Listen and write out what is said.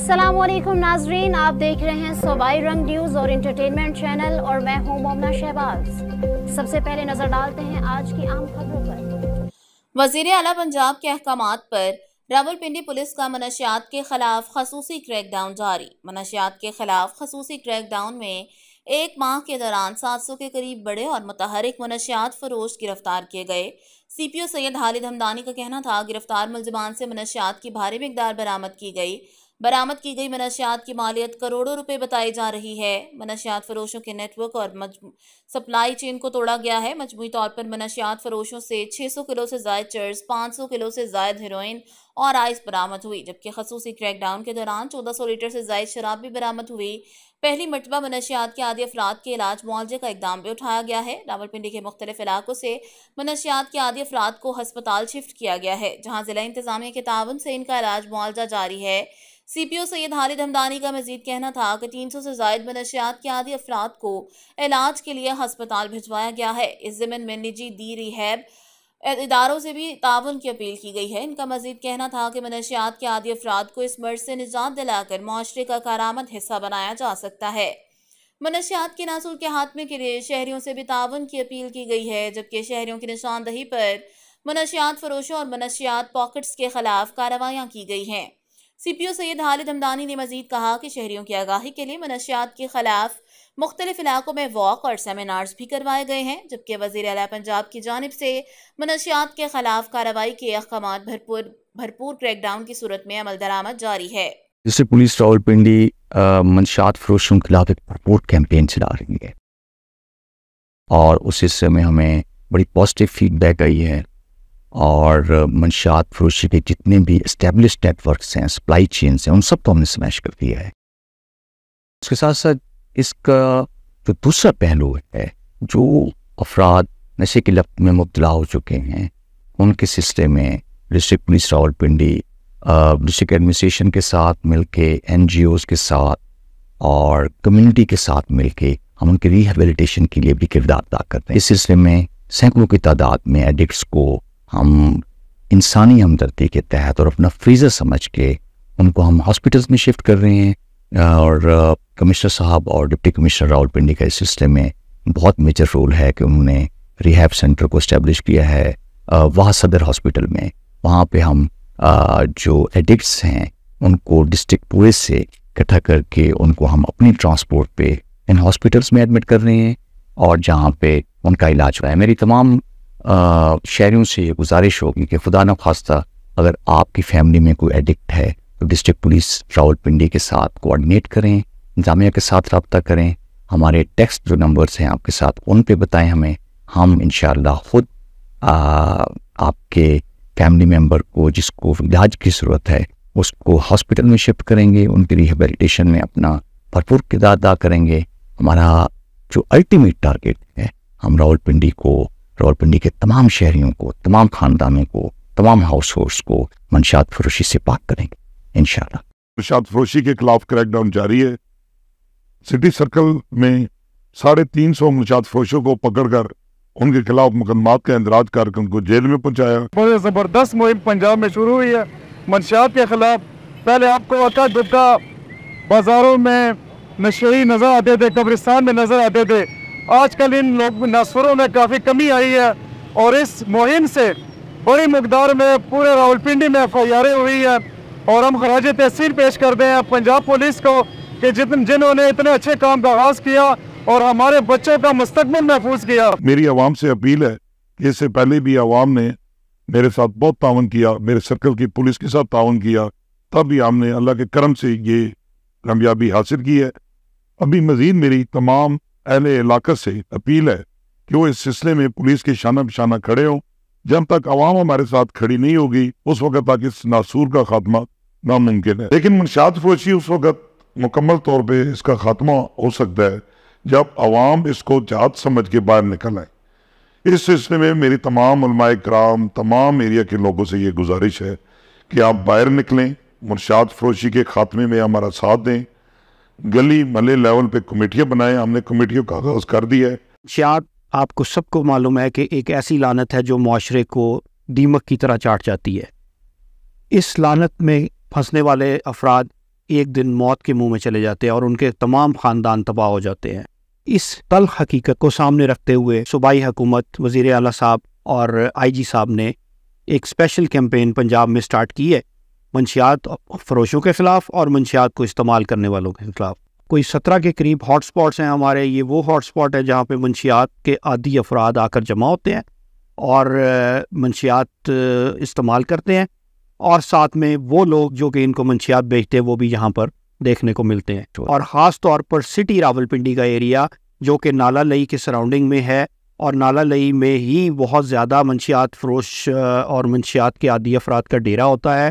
अस्सलामुअलैकुम नाजरीन, आप देख रहे हैं सूबाई रंग न्यूज़ और इंटरटेनमेंट चैनल और मैं हूं मोमना शहबाज। सबसे पहले नजर डालते हैं आज की आम खबरों पर। वज़ीर आला पंजाब के अहकामात पर रावलपिंडी पुलिस का मनशियात के खिलाफ खसूसी क्रैकडाउन जारी। मनशियात के खिलाफ खसूसी क्रैकडाउन में एक माह के दौरान 700 के करीब बड़े और मुतहरिक मनशियात फरोश गिरफ्तार किए गए। CPO सैयद हालिद हमदानी का कहना था गिरफ्तार मुलजमान से मनशियात की भारी मिकदार बरामद की गई मनशियात की मालियत करोड़ों रुपए बताई जा रही है। मनशियात फरोशों के नेटवर्क और सप्लाई चेन को तोड़ा गया है। मजमूई तौर पर मनशियात फरोशों से 600 किलो से जायद चर्स, 500 किलो से जायद हेरोइन और आइस बरामद हुई, जबकि खसूसी क्रैकडाउन के दौरान 1400 लीटर से जायद शराब भी बरामद हुई। पहली मरतबा मनशियात के आदी अफराद के इलाज मुआवजे का इकदाम भी उठाया गया है। रावलपिंडी के मुख्तलिफ इलाकों से मनशियात के आदी अफराद को हस्पताल शिफ्ट किया गया है, जहाँ जिला इंतजामिया के ताउन से इनका इलाज मुआवजा जारी है। CPO सैयद हालिद हमदानी का मजीद कहना था कि 300 से जायद मनशियात के आदी अफराद को इलाज के लिए हस्पताल भिजवाया गया है। इस ज़िम्न में निजी दी रिहैब इदारों से भी ताउन की अपील की गई है। इनका मजीद कहना था कि मनशियात के आदी अफराद को इस मर्ज से निजात दिलाकर मुआशरे का कारआमद हिस्सा बनाया जा सकता है। मनशियात के नासूल के खात्मे के लिए शहरियों से भी ताउन की अपील की गई है, जबकि शहरियों की निशानदही पर मनशियात फरोशों और मनशियात पॉकेट्स के खिलाफ कार्रवाइयाँ की गई हैं। CPO सैयद हालिद हमदानी ने मजीद कहा कि शहरियों की आगाही के लिए मनशियात के खिलाफ मुख्तलिफ इलाकों में वॉक और सेमिनार्स भी करवाए गए हैं, जबकि वज़ीर आला पंजाब की जानिब से मनशियात के खिलाफ कार्रवाई के अहकामात भरपूर क्रैकडाउन की सूरत में अमल दरामद जारी है। जिससे पुलिस रावलपिंडी मनशियात फरोशों के खिलाफ एक भरपूर कैंपेन चला रही है और उस हिस्से में हमें बड़ी पॉजिटिव फीडबैक आई है और मनशियात फरोशी के जितने भी एस्टेब्लिश्ड नेटवर्क्स हैं, सप्लाई चेन्स हैं, उन सब को हमने स्मैश कर दिया है। उसके साथ साथ इसका जो दूसरा पहलू है, जो अफराद नशे की लत में मुब्तला हो चुके हैं, उनके सिलसिले में district police Rawalpindi district administration के साथ मिलके, NGOs के साथ और कम्युनिटी के साथ मिलके हम उनके रिहेबिलिटेशन के लिए भी किरदार अदा करते हैं। इस सिलसिले में सैकड़ों की तादाद में एडिक्ट्स को हम इंसानी हमदर्दी के तहत और अपना फ्रीज़र समझ के उनको हम हॉस्पिटल्स में शिफ्ट कर रहे हैं और कमिश्नर साहब और डिप्टी कमिश्नर रावलपिंडी का इस सिलसिले में बहुत मेजर रोल है कि उन्होंने रिहैब सेंटर को इस्टेब्लिश किया है वहाँ सदर हॉस्पिटल में। वहाँ पे हम जो एडिक्ट्स हैं उनको डिस्ट्रिक्ट पुलिस से इकट्ठा करके उनको हम अपनी ट्रांसपोर्ट पे इन हॉस्पिटल्स में एडमिट कर रहे हैं और जहाँ पे उनका इलाज हो रहा है। मेरी तमाम शहरियों से ये गुजारिश होगी कि खुदा न खास्ता अगर आपकी फैमिली में कोई एडिक्ट है तो डिस्ट्रिक्ट पुलिस रावलपिंडी के साथ कोऑर्डिनेट करें, इंतजामिया के साथ रब्ता करें। हमारे टेक्स्ट जो नंबर्स हैं आपके साथ, उन पे बताएं हमें, हम इंशाअल्लाह खुद आपके फैमिली मेम्बर को जिसको इलाज की ज़रूरत है उसको हॉस्पिटल में शिफ्ट करेंगे, उनकी रिहेबिलिटेशन में अपना भरपूर किरदार अदा करेंगे। हमारा जो अल्टीमेट टारगेट है, हम रावलपिंडी के तमाम शहरियों को, तमाम खानदानों को, तमाम हाउस होल्ड्स को मनशियात फरोशी से पाक करेंगे इंशाअल्लाह। मनशियात फरोशी के खिलाफ क्रैकडाउन जारी है। सिटी सर्कल में 350 मनशियात फरोशों को पकड़कर उनके खिलाफ मुकदमात का इंदराज कर उनको जेल में पहुंचाया। बहुत ज़बरदस्त मुहिम पंजाब में शुरू हुई है मनशियात के खिलाफ। पहले आपको अक्का दुक्का बाजारों में नशेड़ी नजर आते थे, कब्रिस्तान में नजर आते थे। आजकल इन लोग नस्वरों में काफ़ी कमी आई है और इस मुहिम से बड़ी मकदार में पूरे रावलपिंडी में FIR हुई है और हम खराज तहसीन पेश करते हैं पंजाब पुलिस को कि जिन्होंने इतने अच्छे काम का आगाज़ किया और हमारे बच्चों का मुस्तकबिल महफूज किया। मेरी आवाम से अपील है कि इससे पहले भी आवाम ने मेरे साथ बहुत ताउन किया, मेरे सर्कल की पुलिस के साथ ताउन किया, तब भी हमने अल्लाह के करम से ये कामयाबी हासिल की है। अभी मजीद मेरी तमाम अहले इलाका से अपील है कि वो इस सिलसिले में पुलिस के शाना बशाना खड़े हों। जब तक आवाम हमारे साथ खड़ी नहीं होगी उस वक्त तक इस नासूर का खात्मा नामुमकिन है। लेकिन मनशियात फरोशी उस वक्त मुकम्मल तौर पे इसका खात्मा हो सकता है जब आवाम इसको जात समझ के बाहर निकल आए। इस सिलसिले में मेरी तमाम उलमाए कराम, तमाम एरिया के लोगों से ये गुजारिश है कि आप बाहर निकलें, मनशियात फरोशी के खात्मे में हमारा साथ दें। गली महल्ले लेवल पे कमेटियाँ बनाएं, हमने कमेटियों का आगाज़ कर दिया है। शायद आपको सबको मालूम है कि एक ऐसी लानत है जो मुआशरे को दीमक की तरह चाट जाती है। इस लानत में फंसने वाले अफराद ایک دن موت کے منہ میں چلے جاتے ہیں اور ان کے تمام خاندان تباہ ہو جاتے ہیں۔ اس تلخ حقیقت کو سامنے رکھتے ہوئے صوبائی حکومت، وزیر اعلیٰ صاحب اور آئی جی صاحب نے ایک اسپیشل کیمپین پنجاب میں سٹارٹ کی ہے منشیات فروشوں کے خلاف اور منشیات کو استعمال کرنے والوں کے خلاف۔ کوئی 17 کے قریب ہاٹ سپاٹس ہیں ہمارے۔ یہ وہ ہاٹ سپاٹ ہے جہاں پہ منشیات کے عادی افراد آ کر جمع ہوتے ہیں اور منشیات استعمال کرتے ہیں، اور ساتھ میں وہ لوگ جو کہ ان کو منشیات بیچتے ہیں وہ بھی یہاں پر دیکھنے کو ملتے ہیں۔ اور خاص طور پر سٹی راولپنڈی کا ایریا جو کہ نالا لئی کے سراؤنڈنگ میں ہے، اور نالا لئی میں ہی بہت زیادہ منشیات فروش اور منشیات کے عادی افراد کا ڈیرا ہوتا ہے۔